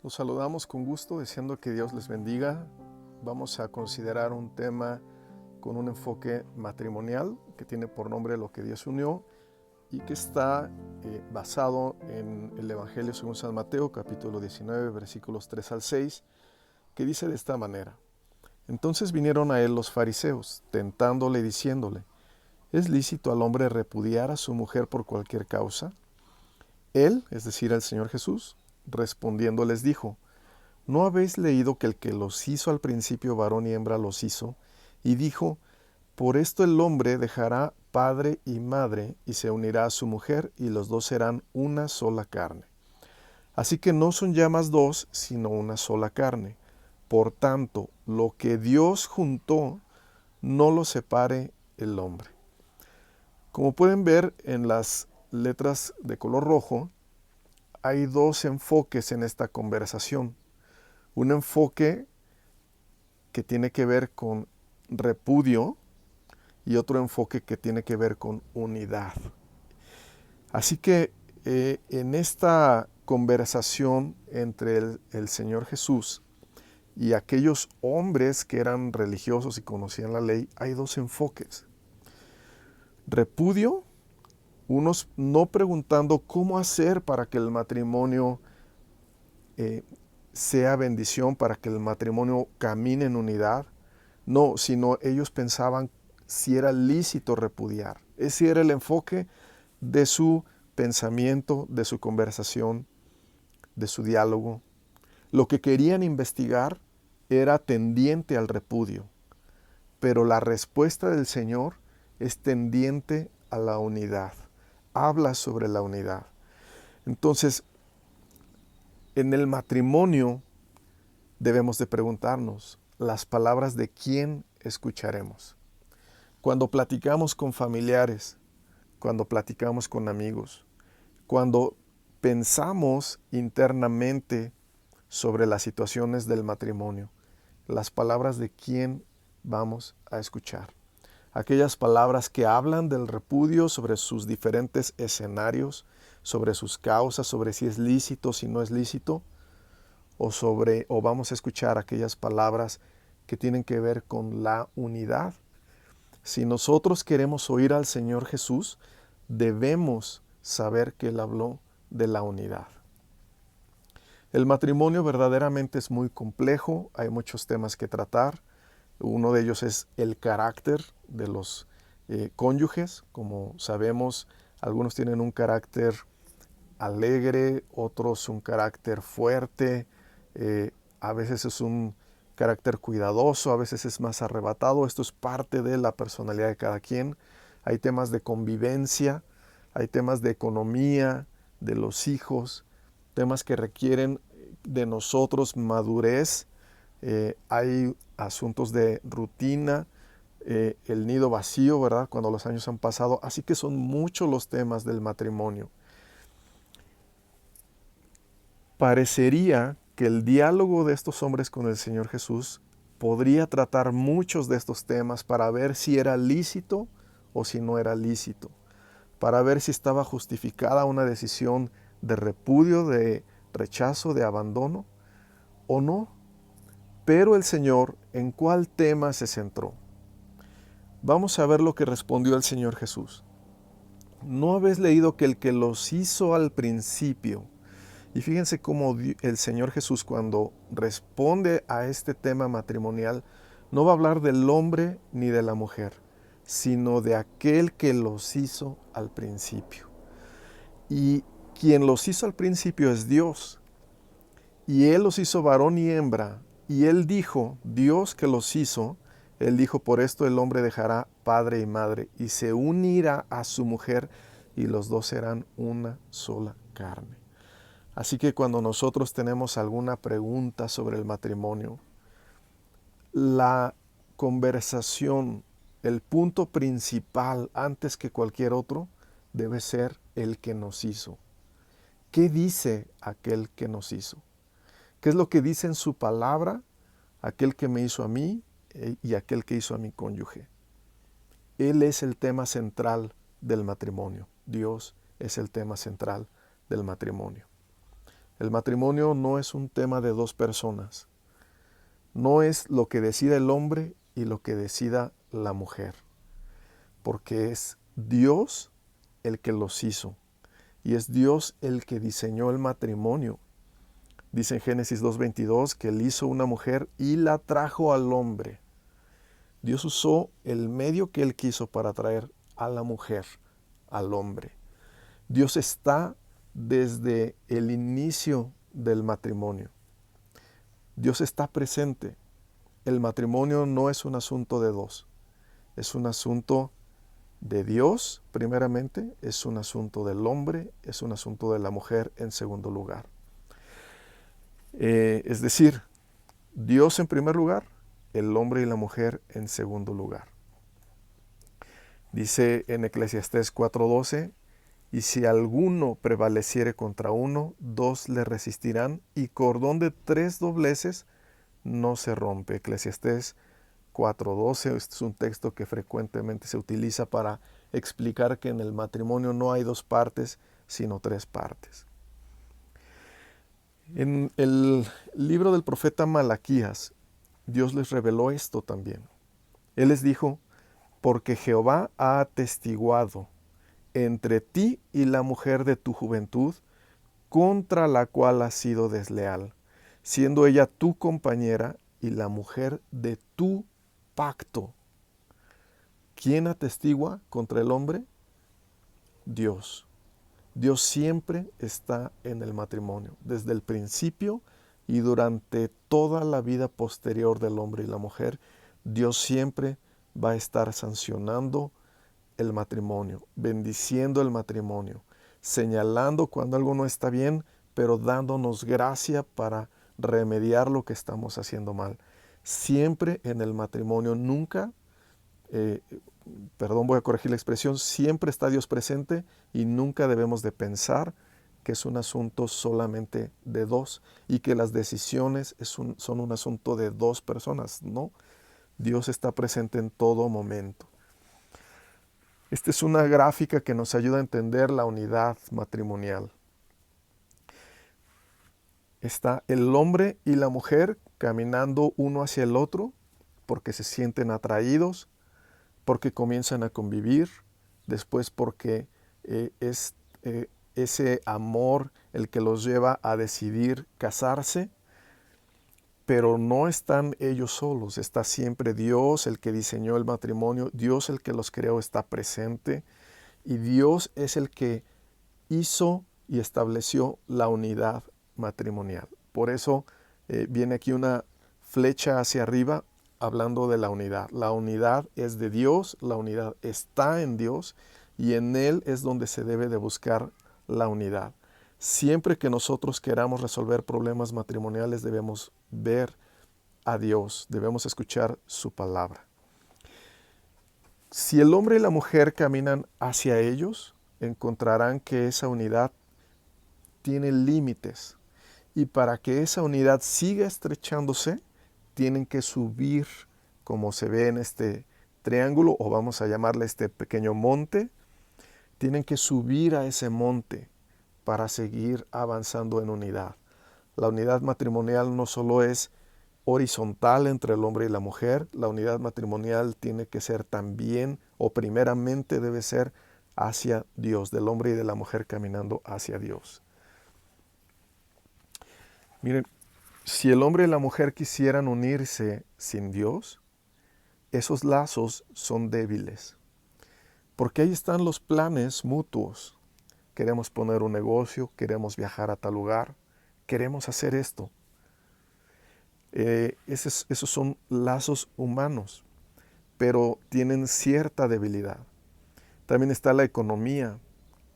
Los saludamos con gusto, deseando que Dios les bendiga. Vamos a considerar un tema con un enfoque matrimonial que tiene por nombre Lo que Dios unió y que está basado en el Evangelio según San Mateo, capítulo 19, versículos 3 al 6, que dice de esta manera: Entonces vinieron a él los fariseos, tentándole y diciéndole: ¿Es lícito al hombre repudiar a su mujer por cualquier causa? Él, es decir, el Señor Jesús, respondiendo les dijo: ¿No habéis leído que el que los hizo al principio varón y hembra los hizo? Y dijo: Por esto el hombre dejará padre y madre y se unirá a su mujer, y los dos serán una sola carne. Así que no son ya más dos, sino una sola carne. Por tanto, lo que Dios juntó, no lo separe el hombre. Como pueden ver en las letras de color rojo, hay dos enfoques en esta conversación. Un enfoque que tiene que ver con repudio y otro enfoque que tiene que ver con unidad. Así que en esta conversación entre el Señor Jesús y aquellos hombres que eran religiosos y conocían la ley, hay dos enfoques. Repudio, unos no preguntando cómo hacer para que el matrimonio sea bendición, para que el matrimonio camine en unidad. No, sino ellos pensaban si era lícito repudiar. Ese era el enfoque de su pensamiento, de su conversación, de su diálogo. Lo que querían investigar era tendiente al repudio, pero la respuesta del Señor es tendiente a la unidad. Habla sobre la unidad. Entonces, en el matrimonio debemos de preguntarnos las palabras de quién escucharemos. Cuando platicamos con familiares, cuando platicamos con amigos, cuando pensamos internamente sobre las situaciones del matrimonio, las palabras de quién vamos a escuchar. Aquellas palabras que hablan del repudio sobre sus diferentes escenarios, sobre sus causas, sobre si es lícito, si no es lícito, o vamos a escuchar aquellas palabras que tienen que ver con la unidad. Si nosotros queremos oír al Señor Jesús, debemos saber que Él habló de la unidad. El matrimonio verdaderamente es muy complejo, hay muchos temas que tratar. Uno de ellos es el carácter de los cónyuges. Como sabemos, algunos tienen un carácter alegre, otros un carácter fuerte, a veces es un carácter cuidadoso, a veces es más arrebatado. Esto es parte de la personalidad de cada quien. Hay temas de convivencia, hay temas de economía, de los hijos, temas que requieren de nosotros madurez. Hay asuntos de rutina, el nido vacío, ¿verdad? Cuando los años han pasado. Así que son muchos los temas del matrimonio. Parecería que el diálogo de estos hombres con el Señor Jesús podría tratar muchos de estos temas para ver si era lícito o si no era lícito, para ver si estaba justificada una decisión de repudio, de rechazo, de abandono o no. Pero el Señor, ¿en cuál tema se centró? Vamos a ver lo que respondió el Señor Jesús. ¿No habéis leído que el que los hizo al principio? Y fíjense cómo el Señor Jesús, cuando responde a este tema matrimonial, no va a hablar del hombre ni de la mujer, sino de aquel que los hizo al principio. Y quien los hizo al principio es Dios. Y Él los hizo varón y hembra. Y Él dijo, Dios que los hizo, Él dijo: por esto el hombre dejará padre y madre y se unirá a su mujer, y los dos serán una sola carne. Así que cuando nosotros tenemos alguna pregunta sobre el matrimonio, la conversación, el punto principal antes que cualquier otro, debe ser el que nos hizo. ¿Qué dice aquel que nos hizo? ¿Qué es lo que dice en su palabra aquel que me hizo a mí y aquel que hizo a mi cónyuge? Él es el tema central del matrimonio. Dios es el tema central del matrimonio. El matrimonio no es un tema de dos personas. No es lo que decida el hombre y lo que decida la mujer, porque es Dios el que los hizo y es Dios el que diseñó el matrimonio. Dice en Génesis 2:22 que Él hizo una mujer y la trajo al hombre. Dios usó el medio que Él quiso para traer a la mujer al hombre. Dios está desde el inicio del matrimonio. Dios está presente. El matrimonio no es un asunto de dos. Es un asunto de Dios, primeramente. Es un asunto del hombre. Es un asunto de la mujer, en segundo lugar. Es decir, Dios en primer lugar, el hombre y la mujer en segundo lugar. Dice en Eclesiastés 4:12, y si alguno prevaleciere contra uno, dos le resistirán, y cordón de tres dobleces no se rompe. Eclesiastés 4:12, este es un texto que frecuentemente se utiliza para explicar que en el matrimonio no hay dos partes, sino tres partes. En el libro del profeta Malaquías, Dios les reveló esto también. Él les dijo, porque Jehová ha atestiguado entre ti y la mujer de tu juventud, contra la cual has sido desleal, siendo ella tu compañera y la mujer de tu pacto. ¿Quién atestigua contra el hombre? Dios. Dios siempre está en el matrimonio, desde el principio y durante toda la vida posterior del hombre y la mujer. Dios siempre va a estar sancionando el matrimonio, bendiciendo el matrimonio, señalando cuando algo no está bien, pero dándonos gracia para remediar lo que estamos haciendo mal. Siempre en el matrimonio, nunca, voy a corregir la expresión, siempre está Dios presente y nunca debemos de pensar que es un asunto solamente de dos y que las decisiones son un asunto de dos personas. No, Dios está presente en todo momento. Esta es una gráfica que nos ayuda a entender la unidad matrimonial. Está el hombre y la mujer caminando uno hacia el otro porque se sienten atraídos, porque comienzan a convivir, después porque es ese amor el que los lleva a decidir casarse, pero no están ellos solos, está siempre Dios el que diseñó el matrimonio, Dios el que los creó está presente y Dios es el que hizo y estableció la unidad matrimonial. Por eso viene aquí una flecha hacia arriba hablando de la unidad. La unidad es de Dios, la unidad está en Dios y en Él es donde se debe de buscar la unidad. Siempre que nosotros queramos resolver problemas matrimoniales debemos ver a Dios, debemos escuchar su palabra. Si el hombre y la mujer caminan hacia ellos, encontrarán que esa unidad tiene límites y para que esa unidad siga estrechándose, tienen que subir, como se ve en este triángulo, o vamos a llamarle este pequeño monte, tienen que subir a ese monte para seguir avanzando en unidad. La unidad matrimonial no solo es horizontal entre el hombre y la mujer, la unidad matrimonial tiene que ser también, o primeramente debe ser hacia Dios, del hombre y de la mujer caminando hacia Dios. Miren, si el hombre y la mujer quisieran unirse sin Dios, esos lazos son débiles, porque ahí están los planes mutuos. Queremos poner un negocio, queremos viajar a tal lugar, queremos hacer esto. Esos son lazos humanos, pero tienen cierta debilidad. También está la economía.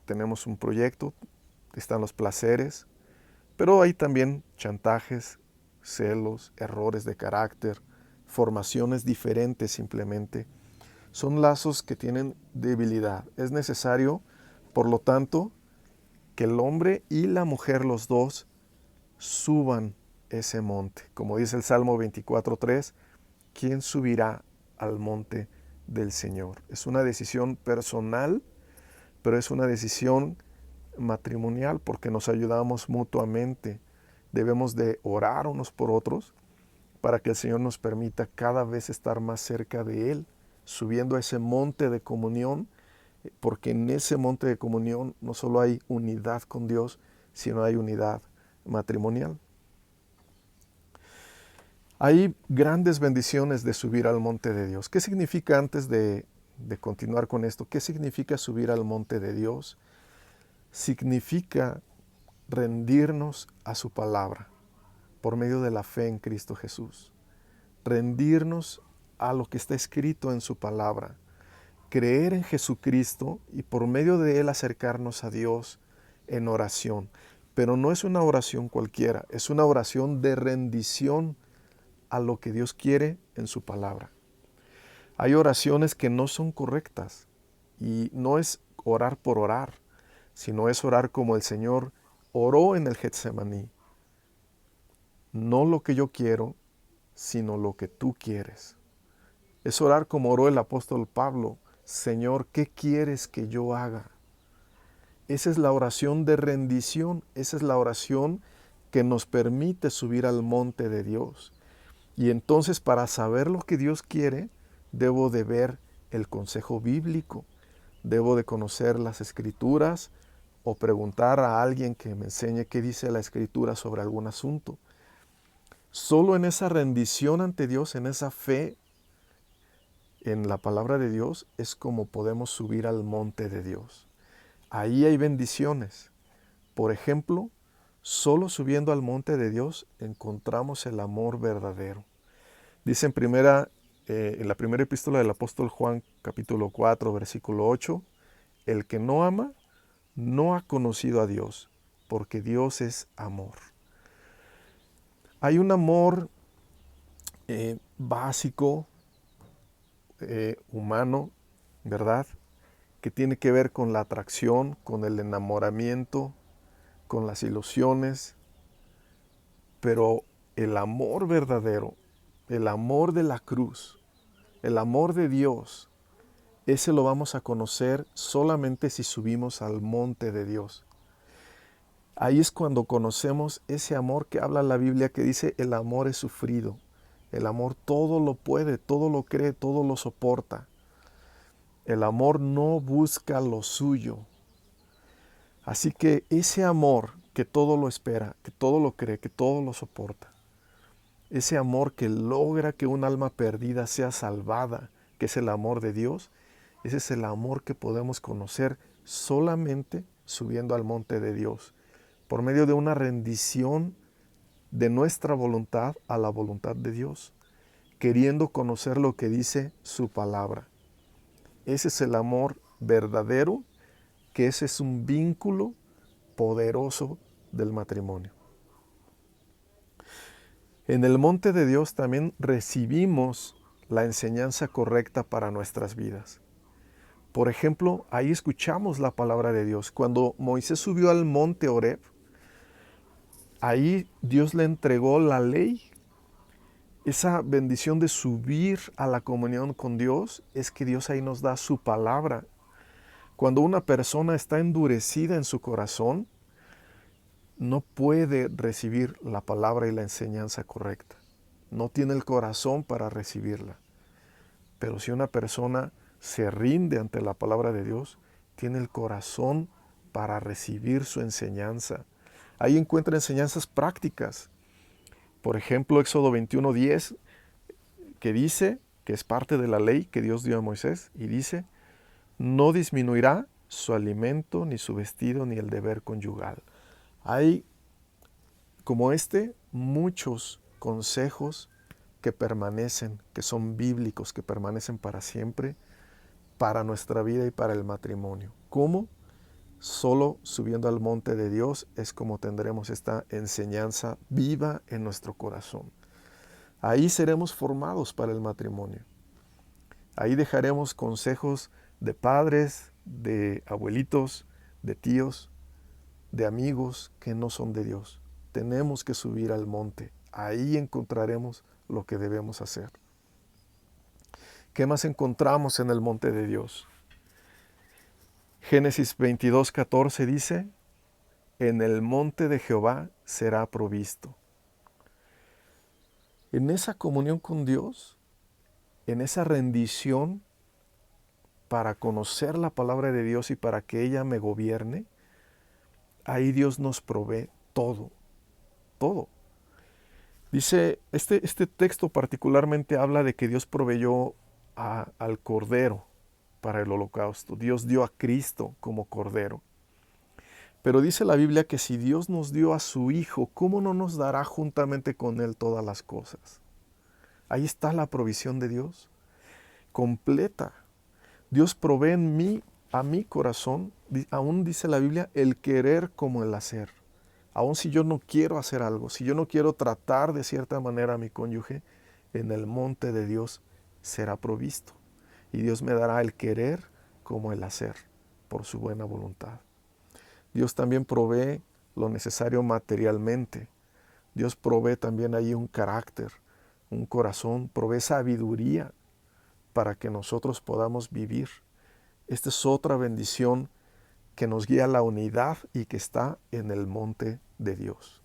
Tenemos un proyecto, están los placeres, pero hay también chantajes, celos, errores de carácter, formaciones diferentes simplemente. Son lazos que tienen debilidad. Es necesario, por lo tanto, que el hombre y la mujer, los dos, suban ese monte. Como dice el Salmo 24:3, ¿quién subirá al monte del Señor? Es una decisión personal, pero es una decisión matrimonial porque nos ayudamos mutuamente. Debemos de orar unos por otros para que el Señor nos permita cada vez estar más cerca de Él, subiendo a ese monte de comunión, porque en ese monte de comunión no solo hay unidad con Dios, sino hay unidad matrimonial. Hay grandes bendiciones de subir al monte de Dios. ¿Qué significa antes de continuar con esto? ¿Qué significa subir al monte de Dios? Significa rendirnos a su palabra por medio de la fe en Cristo Jesús. Rendirnos a lo que está escrito en su palabra. Creer en Jesucristo y por medio de Él acercarnos a Dios en oración. Pero no es una oración cualquiera, es una oración de rendición a lo que Dios quiere en su palabra. Hay oraciones que no son correctas y no es orar por orar, sino es orar como el Señor oró en el Getsemaní. No lo que yo quiero, sino lo que tú quieres. Es orar como oró el apóstol Pablo. Señor, ¿qué quieres que yo haga? Esa es la oración de rendición, esa es la oración que nos permite subir al monte de Dios. Y entonces para saber lo que Dios quiere, debo de ver el consejo bíblico, debo de conocer las escrituras o preguntar a alguien que me enseñe qué dice la escritura sobre algún asunto. Solo en esa rendición ante Dios, en esa fe en la palabra de Dios, es como podemos subir al monte de Dios. Ahí hay bendiciones. Por ejemplo, solo subiendo al monte de Dios encontramos el amor verdadero. Dice en la primera epístola del apóstol Juan, capítulo 4, versículo 8, el que no ama, no ha conocido a Dios, porque Dios es amor. Hay un amor básico, humano, ¿verdad? Que tiene que ver con la atracción, con el enamoramiento, con las ilusiones, pero el amor verdadero, el amor de la cruz, el amor de Dios, ese lo vamos a conocer solamente si subimos al monte de Dios. Ahí es cuando conocemos ese amor que habla la Biblia, que dice el amor es sufrido. El amor todo lo puede, todo lo cree, todo lo soporta. El amor no busca lo suyo. Así que ese amor que todo lo espera, que todo lo cree, que todo lo soporta, ese amor que logra que un alma perdida sea salvada, que es el amor de Dios, ese es el amor que podemos conocer solamente subiendo al monte de Dios, por medio de una rendición de nuestra voluntad a la voluntad de Dios, queriendo conocer lo que dice su palabra. Ese es el amor verdadero, que ese es un vínculo poderoso del matrimonio. En el monte de Dios también recibimos la enseñanza correcta para nuestras vidas. Por ejemplo, ahí escuchamos la palabra de Dios. Cuando Moisés subió al monte Horeb, ahí Dios le entregó la ley. Esa bendición de subir a la comunión con Dios es que Dios ahí nos da su palabra. Cuando una persona está endurecida en su corazón, no puede recibir la palabra y la enseñanza correcta. No tiene el corazón para recibirla. Pero si una persona se rinde ante la palabra de Dios, tiene el corazón para recibir su enseñanza. Ahí encuentra enseñanzas prácticas. Por ejemplo, Éxodo 21:10, que dice, que es parte de la ley que Dios dio a Moisés, y dice, no disminuirá su alimento, ni su vestido, ni el deber conyugal. Hay, como muchos consejos que permanecen, que son bíblicos, que permanecen para siempre, para nuestra vida y para el matrimonio. ¿Cómo? Solo subiendo al monte de Dios es como tendremos esta enseñanza viva en nuestro corazón. Ahí seremos formados para el matrimonio. Ahí dejaremos consejos de padres, de abuelitos, de tíos, de amigos que no son de Dios. Tenemos que subir al monte. Ahí encontraremos lo que debemos hacer. ¿Qué más encontramos en el monte de Dios? Génesis 22:14 dice, en el monte de Jehová será provisto. En esa comunión con Dios, en esa rendición para conocer la palabra de Dios y para que ella me gobierne, ahí Dios nos provee todo, todo. Dice, este texto particularmente habla de que Dios proveyó al Cordero para el holocausto. Dios dio a Cristo como Cordero. Pero dice la Biblia que si Dios nos dio a su Hijo, ¿cómo no nos dará juntamente con Él todas las cosas? Ahí está la provisión de Dios, completa. Dios provee en mí, a mi corazón, aún dice la Biblia, el querer como el hacer. Aún si yo no quiero hacer algo, si yo no quiero tratar de cierta manera a mi cónyuge, en el monte de Dios será provisto. Y Dios me dará el querer como el hacer, por su buena voluntad. Dios también provee lo necesario materialmente. Dios provee también ahí un carácter, un corazón, provee sabiduría para que nosotros podamos vivir. Esta es otra bendición que nos guía a la unidad y que está en el monte de Dios.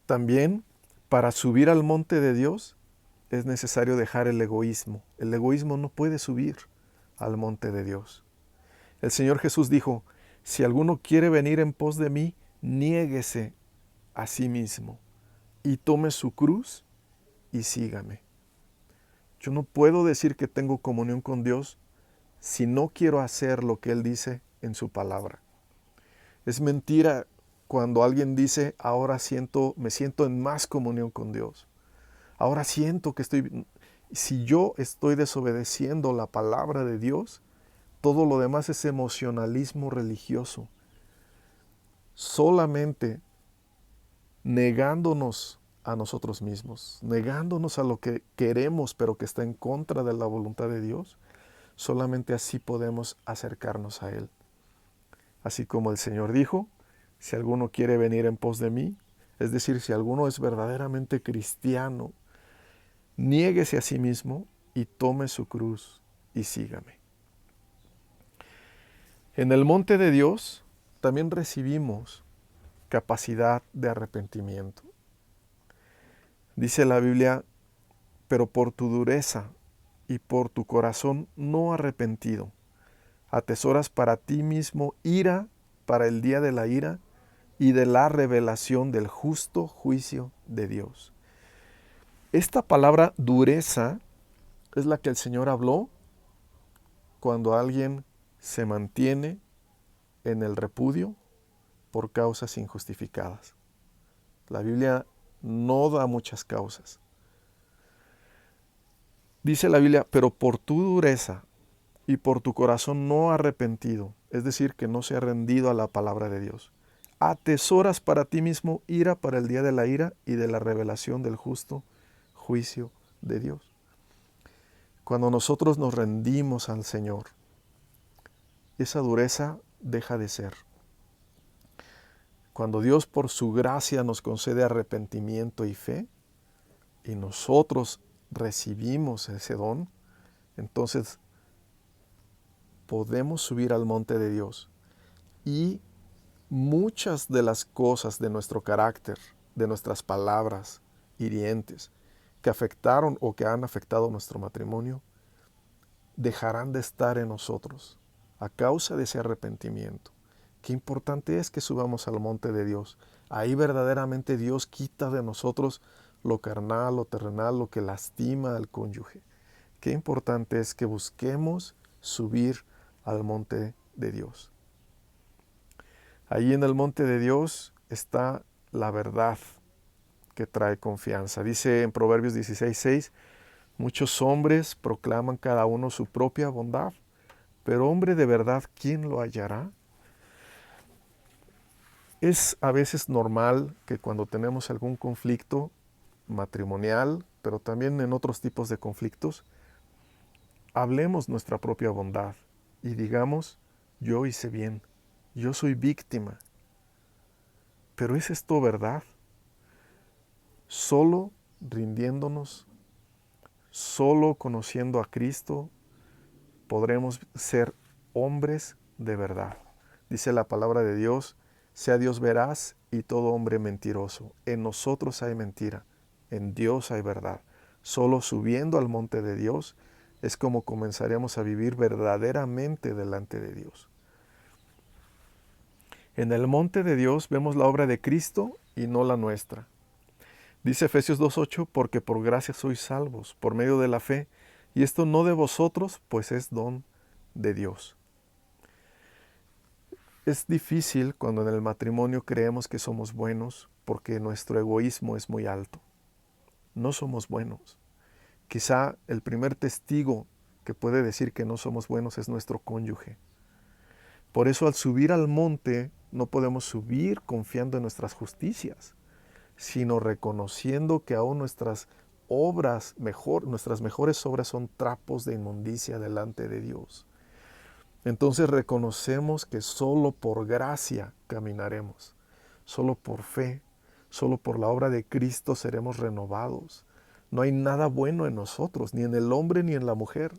También, para subir al monte de Dios, es necesario dejar el egoísmo. El egoísmo no puede subir al monte de Dios. El Señor Jesús dijo, si alguno quiere venir en pos de mí, niéguese a sí mismo y tome su cruz y sígame. Yo no puedo decir que tengo comunión con Dios si no quiero hacer lo que Él dice en su palabra. Es mentira cuando alguien dice, ahora me siento en más comunión con Dios. Ahora siento que si yo estoy desobedeciendo la palabra de Dios, todo lo demás es emocionalismo religioso. Solamente negándonos a nosotros mismos, negándonos a lo que queremos pero que está en contra de la voluntad de Dios, solamente así podemos acercarnos a Él. Así como el Señor dijo, si alguno quiere venir en pos de mí, es decir, si alguno es verdaderamente cristiano, niéguese a sí mismo y tome su cruz y sígame. En el monte de Dios también recibimos capacidad de arrepentimiento. Dice la Biblia, pero por tu dureza y por tu corazón no arrepentido, atesoras para ti mismo ira para el día de la ira y de la revelación del justo juicio de Dios. Esta palabra dureza es la que el Señor habló cuando alguien se mantiene en el repudio por causas injustificadas. La Biblia no da muchas causas. Dice la Biblia, pero por tu dureza y por tu corazón no arrepentido, es decir, que no se ha rendido a la palabra de Dios, atesoras para ti mismo ira para el día de la ira y de la revelación del justo juicio de Dios. Cuando nosotros nos rendimos al Señor, esa dureza deja de ser. Cuando Dios por su gracia nos concede arrepentimiento y fe, y nosotros recibimos ese don, entonces podemos subir al monte de Dios y muchas de las cosas de nuestro carácter, de nuestras palabras hirientes, que afectaron o que han afectado nuestro matrimonio, dejarán de estar en nosotros a causa de ese arrepentimiento. Qué importante es que subamos al monte de Dios. Ahí verdaderamente Dios quita de nosotros lo carnal, lo terrenal, lo que lastima al cónyuge. Qué importante es que busquemos subir al monte de Dios. Ahí en el monte de Dios está la verdad que trae confianza. Dice en Proverbios 16:6, muchos hombres proclaman cada uno su propia bondad, pero hombre de verdad, ¿quién lo hallará? Es a veces normal que cuando tenemos algún conflicto matrimonial, pero también en otros tipos de conflictos, hablemos nuestra propia bondad y digamos, yo hice bien, yo soy víctima. Pero ¿es esto verdad? Solo rindiéndonos, solo conociendo a Cristo, podremos ser hombres de verdad. Dice la palabra de Dios, sea Dios veraz y todo hombre mentiroso. En nosotros hay mentira, en Dios hay verdad. Solo subiendo al monte de Dios es como comenzaremos a vivir verdaderamente delante de Dios. En el monte de Dios vemos la obra de Cristo y no la nuestra. Dice Efesios 2:8, porque por gracia sois salvos, por medio de la fe, y esto no de vosotros, pues es don de Dios. Es difícil cuando en el matrimonio creemos que somos buenos porque nuestro egoísmo es muy alto. No somos buenos. Quizá el primer testigo que puede decir que no somos buenos es nuestro cónyuge. Por eso al subir al monte no podemos subir confiando en nuestras justicias, sino reconociendo que aún nuestras mejores obras son trapos de inmundicia delante de Dios. Entonces reconocemos que solo por gracia caminaremos, solo por fe, solo por la obra de Cristo seremos renovados. No hay nada bueno en nosotros, ni en el hombre ni en la mujer.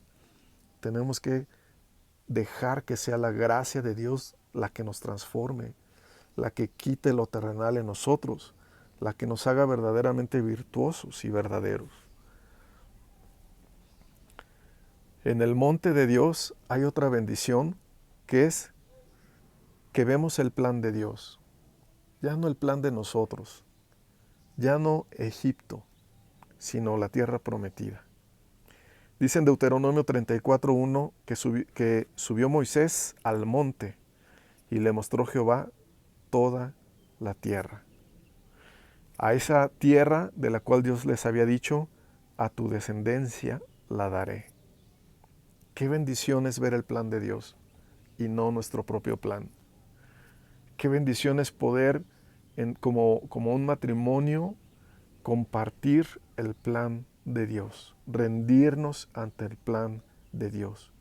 Tenemos que dejar que sea la gracia de Dios la que nos transforme, la que quite lo terrenal en nosotros, la que nos haga verdaderamente virtuosos y verdaderos. En el monte de Dios hay otra bendición, que es que vemos el plan de Dios, ya no el plan de nosotros, ya no Egipto, sino la tierra prometida. Dice en Deuteronomio 34:1 que subió Moisés al monte y le mostró Jehová toda la tierra. A esa tierra de la cual Dios les había dicho, a tu descendencia la daré. Qué bendición es ver el plan de Dios y no nuestro propio plan. Qué bendición es poder, como un matrimonio, compartir el plan de Dios, rendirnos ante el plan de Dios.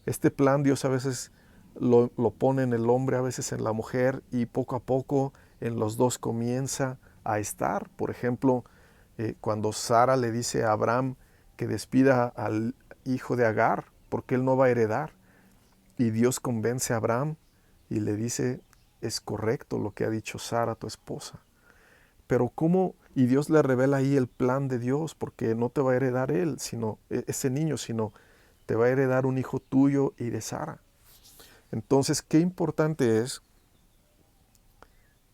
Este plan Dios a veces lo pone en el hombre, a veces en la mujer, y poco a poco en los dos comienza a estar. Por ejemplo, cuando Sara le dice a Abraham que despida al hijo de Agar, porque él no va a heredar, y Dios convence a Abraham y le dice, es correcto lo que ha dicho Sara, tu esposa. Pero ¿cómo? Y Dios le revela ahí el plan de Dios, porque no te va a heredar él, sino ese niño, sino te va a heredar un hijo tuyo y de Sara. Entonces, qué importante es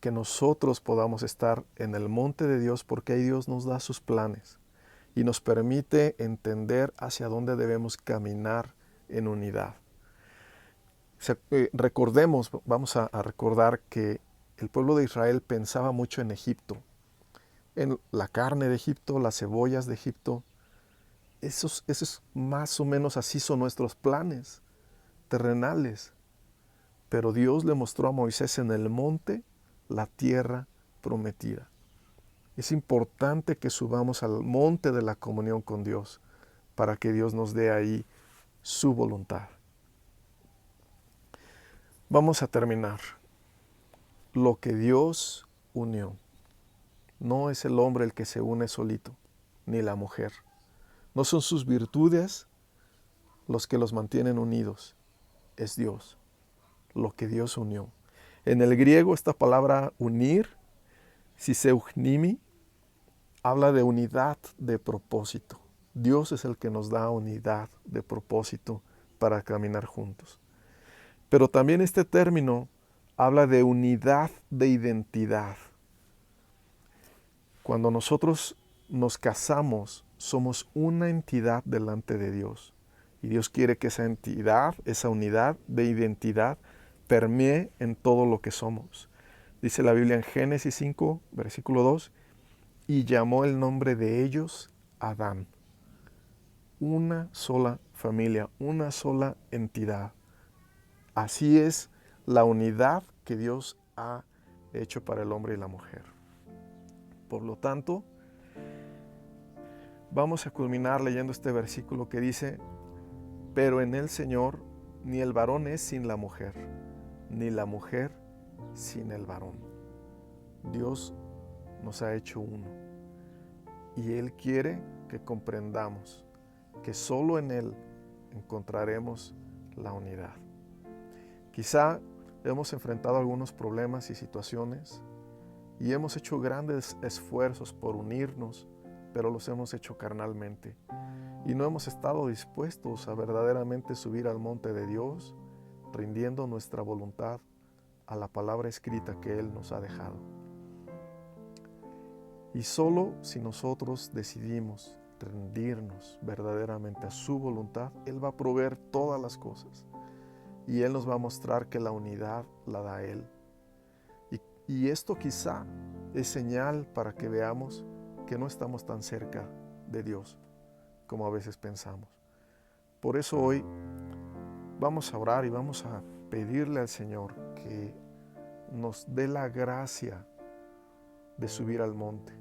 que nosotros podamos estar en el monte de Dios, porque ahí Dios nos da sus planes y nos permite entender hacia dónde debemos caminar en unidad. Recordemos, vamos a recordar que el pueblo de Israel pensaba mucho en Egipto, en la carne de Egipto, las cebollas de Egipto. Esos más o menos así son nuestros planes terrenales. Pero Dios le mostró a Moisés en el monte la tierra prometida. Es importante que subamos al monte de la comunión con Dios para que Dios nos dé ahí su voluntad. Vamos a terminar. Lo que Dios unió. No es el hombre el que se une solito, ni la mujer. No son sus virtudes los que los mantienen unidos. Es Dios, lo que Dios unió. En el griego esta palabra unir, siseuchnimi, habla de unidad de propósito. Dios es el que nos da unidad de propósito para caminar juntos. Pero también este término habla de unidad de identidad. Cuando nosotros nos casamos, somos una entidad delante de Dios. Y Dios quiere que esa entidad, esa unidad de identidad, permee en todo lo que somos. Dice la Biblia en Génesis 5, versículo 2, y llamó el nombre de ellos Adán. Una sola familia, una sola entidad. Así es la unidad que Dios ha hecho para el hombre y la mujer. Por lo tanto, vamos a culminar leyendo este versículo que dice, pero en el Señor ni el varón es sin la mujer, ni la mujer sin el varón. Dios nos ha hecho uno y Él quiere que comprendamos que solo en Él encontraremos la unidad. Quizá hemos enfrentado algunos problemas y situaciones y hemos hecho grandes esfuerzos por unirnos, pero los hemos hecho carnalmente y no hemos estado dispuestos a verdaderamente subir al monte de Dios, rindiendo nuestra voluntad a la palabra escrita que Él nos ha dejado. Y solo si nosotros decidimos rendirnos verdaderamente a su voluntad, Él va a proveer todas las cosas. Y Él nos va a mostrar que la unidad la da Él. Y esto quizá es señal para que veamos que no estamos tan cerca de Dios como a veces pensamos. Por eso hoy vamos a orar y vamos a pedirle al Señor que nos dé la gracia de subir al monte,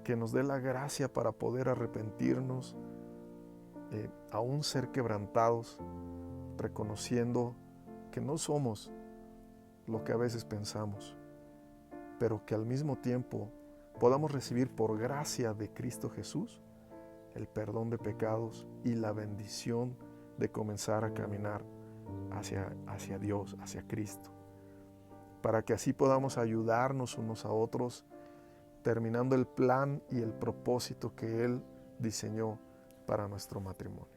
que nos dé la gracia para poder arrepentirnos, aún ser quebrantados, reconociendo que no somos lo que a veces pensamos, pero que al mismo tiempo podamos recibir por gracia de Cristo Jesús el perdón de pecados y la bendición de comenzar a caminar hacia Dios, hacia Cristo, para que así podamos ayudarnos unos a otros, terminando el plan y el propósito que Él diseñó para nuestro matrimonio.